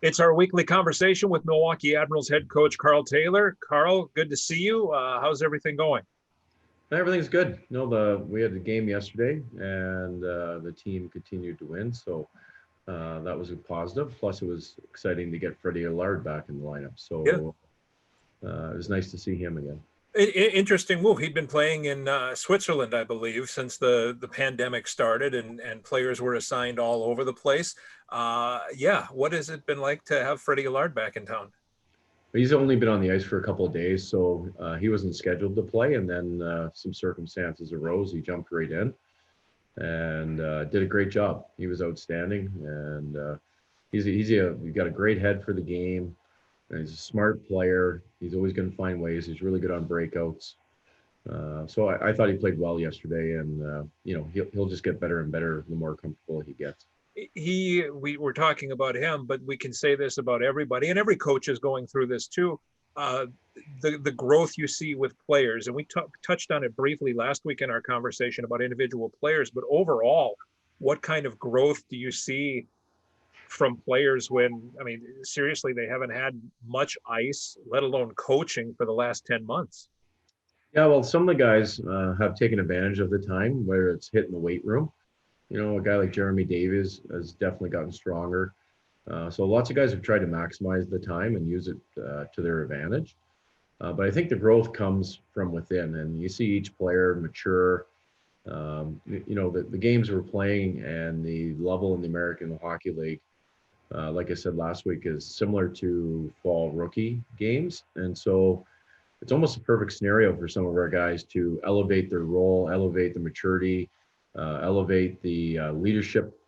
It's our weekly conversation with Milwaukee Admirals head coach Karl Taylor. Karl, good to see you. How's everything going? Everything's good. We had the game yesterday, and the team continued to win, so that was a positive. Plus, it was exciting to get Fredi back in the lineup. Yeah. So it was nice to see him again. Interesting move. He'd been playing in Switzerland, I believe, since the pandemic started, and players were assigned all over the place. Yeah, what has it been like to have Freddie Allard back in town? But he's only been on the ice for a couple of days, so he wasn't scheduled to play, and then some circumstances arose. He jumped right in and did a great job. He was outstanding, and he's got a great head for the game. And he's a smart player. He's always going to find ways. He's really good on breakouts. So I thought he played well yesterday, and he'll just get better and better the more comfortable he gets. We were talking about him, but we can say this about everybody, and every coach is going through this too. Uh, the growth you see with players, and we touched on it briefly last week in our conversation about individual players, but overall, what kind of growth do you see from players when, I mean, seriously, they haven't had much ice, let alone coaching for the last 10 months? Yeah, well, some of the guys have taken advantage of the time, whether it's hitting the weight room. A guy like Jeremy Davies has definitely gotten stronger. So lots of guys have tried to maximize the time and use it to their advantage. But I think the growth comes from within, and you see each player mature. The games we're playing and the level in the American Hockey League, like I said last week, is similar to fall rookie games. And so it's almost a perfect scenario for some of our guys to elevate their role, elevate the maturity, elevate the leadership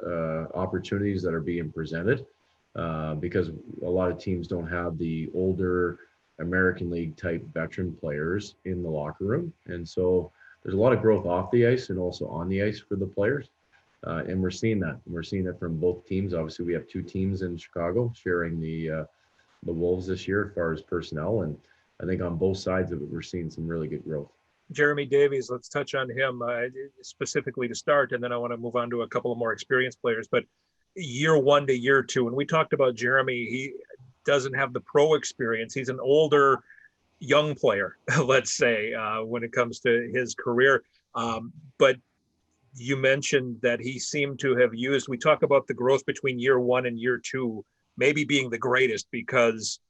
opportunities that are being presented, because a lot of teams don't have the older American League type veteran players in the locker room. And so there's a lot of growth off the ice and also on the ice for the players. And we're seeing that. We're seeing it from both teams. Obviously, we have two teams in Chicago sharing the Wolves this year as far as personnel. And I think on both sides of it, we're seeing some really good growth. Jeremy Davies, let's touch on him specifically to start, and then I want to move on to a couple of more experienced players. But year one to year two, and we talked about Jeremy, he doesn't have the pro experience. He's an older, young player, let's say, when it comes to his career. But you mentioned that he seemed to have used, we talk about the growth between year one and year two, maybe being the greatest because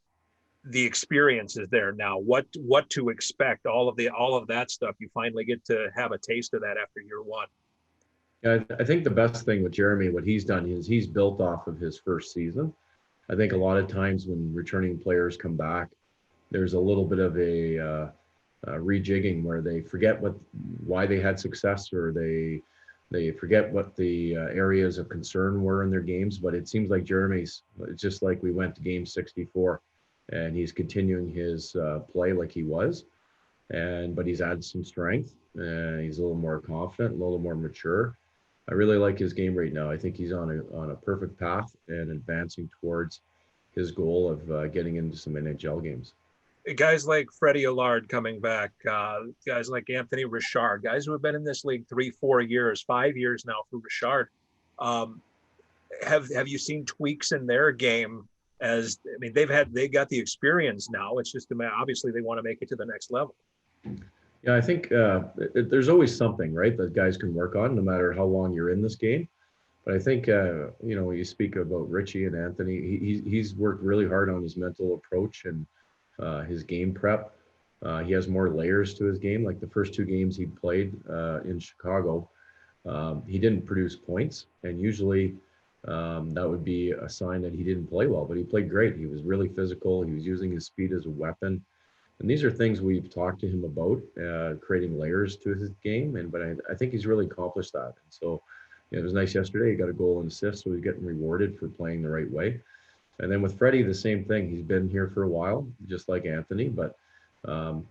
the experience is there now. What to expect, all of that stuff, you finally get to have a taste of that after year one. Yeah, I think the best thing with Jeremy, what he's done is he's built off of his first season. I think a lot of times when returning players come back, there's a little bit of a rejigging where they forget why they had success, or they forget what the areas of concern were in their games. But it seems like Jeremy's, it's just like we went to game 64, and he's continuing his play like he was, but he's added some strength, and he's a little more confident, a little more mature. I really like his game right now. I think he's on a perfect path and advancing towards his goal of getting into some NHL games. Guys like Freddie Allard coming back, guys like Anthony Richard, guys who have been in this league 3-4 years, 5 years now for Richard. Um, have you seen tweaks in their game? As I mean, they got the experience now. It's just obviously they want to make it to the next level. Yeah, I think there's always something, right, that guys can work on no matter how long you're in this game. But I think, when you speak about Richie and Anthony, he's worked really hard on his mental approach and his game prep. He has more layers to his game. Like the first two games he played in Chicago, he didn't produce points. And usually that would be a sign that he didn't play well, but he played great. He was really physical. He was using his speed as a weapon. And these are things we've talked to him about, creating layers to his game. But I think he's really accomplished that. And so, it was nice yesterday. He got a goal and assist, so he's getting rewarded for playing the right way. And then with Freddie, the same thing. He's been here for a while, just like Anthony, but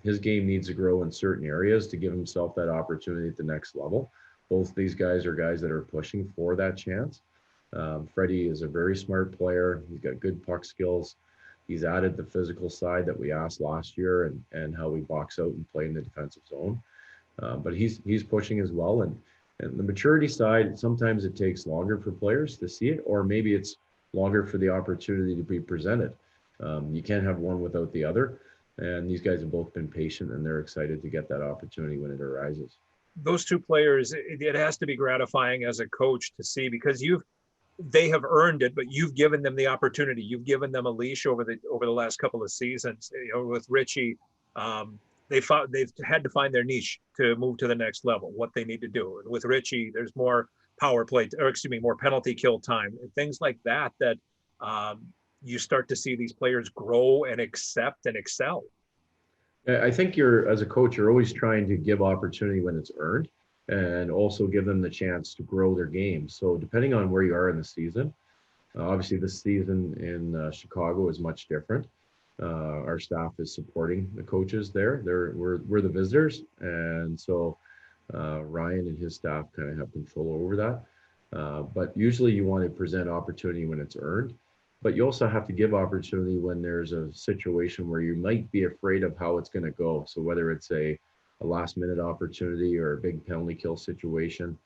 his game needs to grow in certain areas to give himself that opportunity at the next level. Both these guys are guys that are pushing for that chance. Freddie is a very smart player. He's got good puck skills. He's added the physical side that we asked last year, and how we box out and play in the defensive zone. But he's pushing as well. And the maturity side, sometimes it takes longer for players to see it, or maybe it's longer for the opportunity to be presented. You can't have one without the other. And these guys have both been patient, and they're excited to get that opportunity when it arises. Those two players, it has to be gratifying as a coach to see, because they have earned it, but you've given them the opportunity. You've given them a leash over the last couple of seasons. With Richie, they've had to find their niche to move to the next level, what they need to do. And with Richie, there's more power play, or excuse me, more penalty kill time, and things like that. You start to see these players grow and accept and excel. I think as a coach, you're always trying to give opportunity when it's earned, and also give them the chance to grow their game. So depending on where you are in the season, obviously this season in Chicago is much different. Our staff is supporting the coaches there. We're the visitors, and so Ryan and his staff kind of have control over that. But usually you want to present opportunity when it's earned, but you also have to give opportunity when there's a situation where you might be afraid of how it's going to go. So whether it's a last minute opportunity or a big penalty kill situation,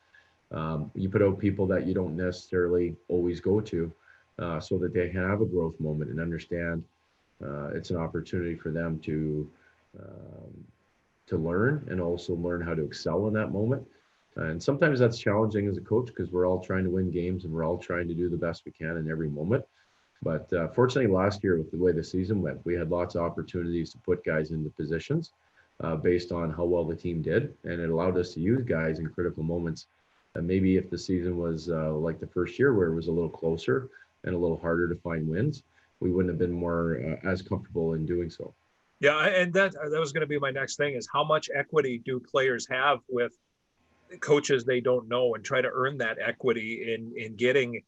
you put out people that you don't necessarily always go to, so that they have a growth moment and understand it's an opportunity for them to learn, and also learn how to excel in that moment. And sometimes that's challenging as a coach, because we're all trying to win games and we're all trying to do the best we can in every moment. But fortunately, last year, with the way the season went, we had lots of opportunities to put guys into positions based on how well the team did. And it allowed us to use guys in critical moments. And maybe if the season was like the first year, where it was a little closer and a little harder to find wins, we wouldn't have been more as comfortable in doing so. Yeah, and that was going to be my next thing, is how much equity do players have with coaches they don't know, and try to earn that equity in getting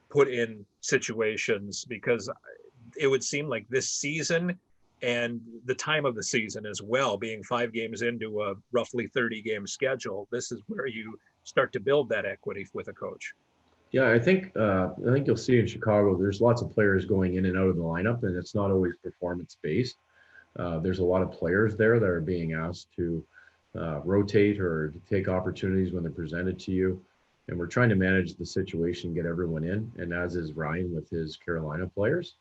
put in situations, because it would seem like this season, and the time of the season as well, being 5 games into a roughly 30-game schedule, this is where you start to build that equity with a coach. Yeah, I think you'll see in Chicago, there's lots of players going in and out of the lineup, and it's not always performance based. There's a lot of players there that are being asked to rotate or to take opportunities when they're presented to you. And we're trying to manage the situation, get everyone in. And as is Ryan with his Carolina players,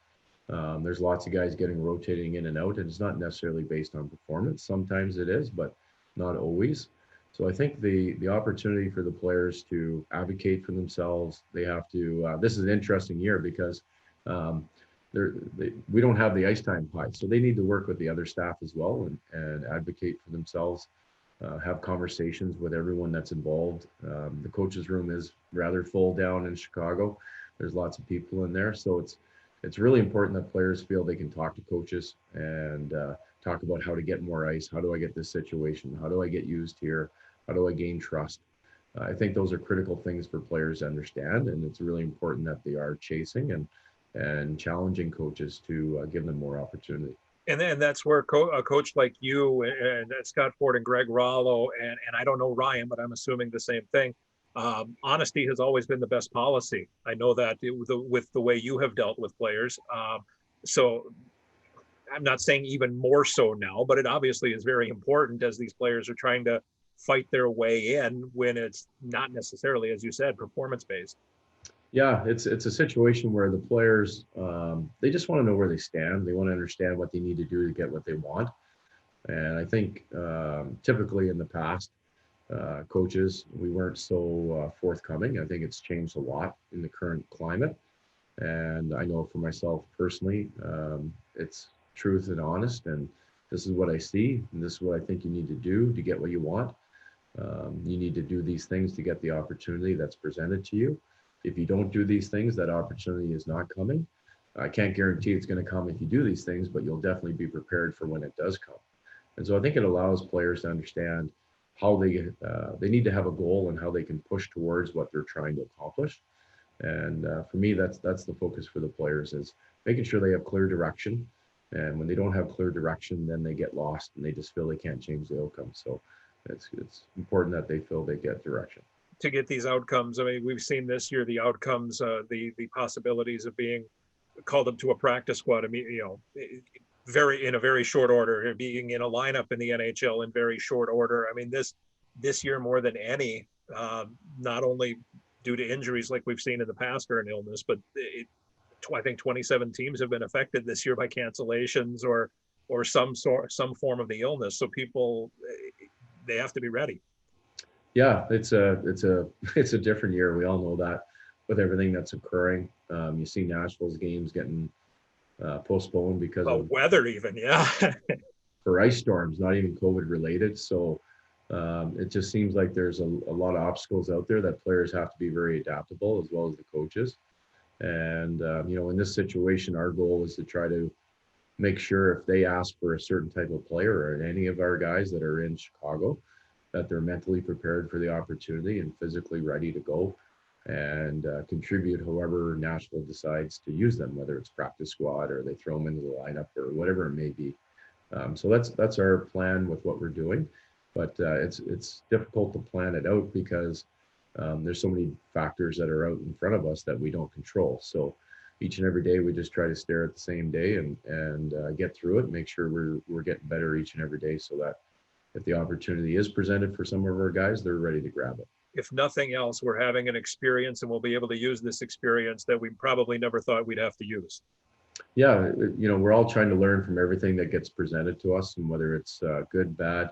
there's lots of guys rotating in and out. And it's not necessarily based on performance. Sometimes it is, but not always. So I think the opportunity for the players to advocate for themselves, they have to, this is an interesting year, because we don't have the ice time pie. So they need to work with the other staff as well, and advocate for themselves. Have conversations with everyone that's involved. The coaches' room is rather full down in Chicago. There's lots of people in there. So it's really important that players feel they can talk to coaches and talk about how to get more ice. How do I get this situation? How do I get used here? How do I gain trust? I think those are critical things for players to understand. And it's really important that they are chasing and challenging coaches to give them more opportunity. And then that's where a coach like you and Scott Ford and Greg Rollo, and I don't know Ryan, but I'm assuming the same thing. Honesty has always been the best policy. I know that with the way you have dealt with players. So I'm not saying even more so now, but it obviously is very important as these players are trying to fight their way in, when it's not necessarily, as you said, performance based. Yeah, it's a situation where the players, they just want to know where they stand. They want to understand what they need to do to get what they want. And I think typically in the past, coaches, we weren't so forthcoming. I think it's changed a lot in the current climate. And I know for myself personally, it's truth and honest. And this is what I see, and this is what I think you need to do to get what you want. You need to do these things to get the opportunity that's presented to you. If you don't do these things, that opportunity is not coming. I can't guarantee it's going to come if you do these things, but you'll definitely be prepared for when it does come. And so I think it allows players to understand how they need to have a goal and how they can push towards what they're trying to accomplish. And for me, that's the focus for the players, is making sure they have clear direction. And when they don't have clear direction, then they get lost and they just feel they can't change the outcome. So it's important that they feel they get direction. To get these outcomes, I mean, we've seen this year the outcomes, the possibilities of being called up to a practice squad. I mean, in a very short order, being in a lineup in the NHL in very short order. I mean, this year more than any, not only due to injuries like we've seen in the past or an illness, but I think 27 teams have been affected this year by cancellations or some form of the illness. So people, they have to be ready. Yeah, it's a different year. We all know that with everything that's occurring. You see Nashville's games getting postponed because of weather, even. Yeah. for ice storms, not even COVID related. So it just seems like there's a lot of obstacles out there that players have to be very adaptable, as well as the coaches. And in this situation, our goal is to try to make sure if they ask for a certain type of player or any of our guys that are in Chicago, that they're mentally prepared for the opportunity and physically ready to go and contribute however Nashville decides to use them, whether it's practice squad or they throw them into the lineup or whatever it may be. So that's our plan with what we're doing, but it's difficult to plan it out because there's so many factors that are out in front of us that we don't control. So each and every day we just try to stare at the same day and get through it, and make sure we're getting better each and every day, so that if the opportunity is presented for some of our guys, they're ready to grab it. If nothing else, we're having an experience and we'll be able to use this experience that we probably never thought we'd have to use. Yeah, we're all trying to learn from everything that gets presented to us, and whether it's good, bad,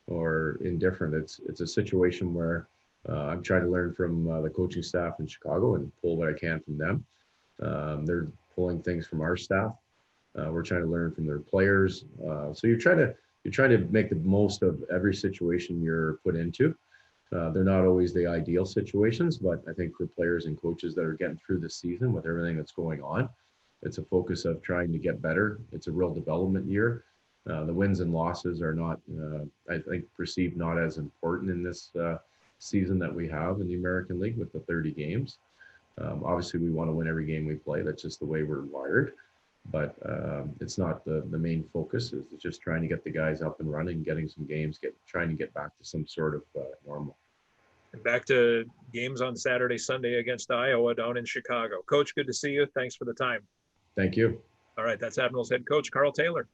or indifferent, it's a situation where I'm trying to learn from the coaching staff in Chicago and pull what I can from them. They're pulling things from our staff. We're trying to learn from their players. So you're trying to make the most of every situation you're put into. They're not always the ideal situations, but I think for players and coaches that are getting through the season with everything that's going on, it's a focus of trying to get better. It's a real development year. The wins and losses are not, I think, perceived not as important in this season that we have in the American League with the 30 games. Obviously, we want to win every game we play. That's just the way we're wired. But it's not the main focus. It's just trying to get the guys up and running, getting some games, trying to get back to some sort of normal. And back to games on Saturday, Sunday against Iowa down in Chicago. Coach, good to see you. Thanks for the time. Thank you. All right, that's Admirals head coach Karl Taylor.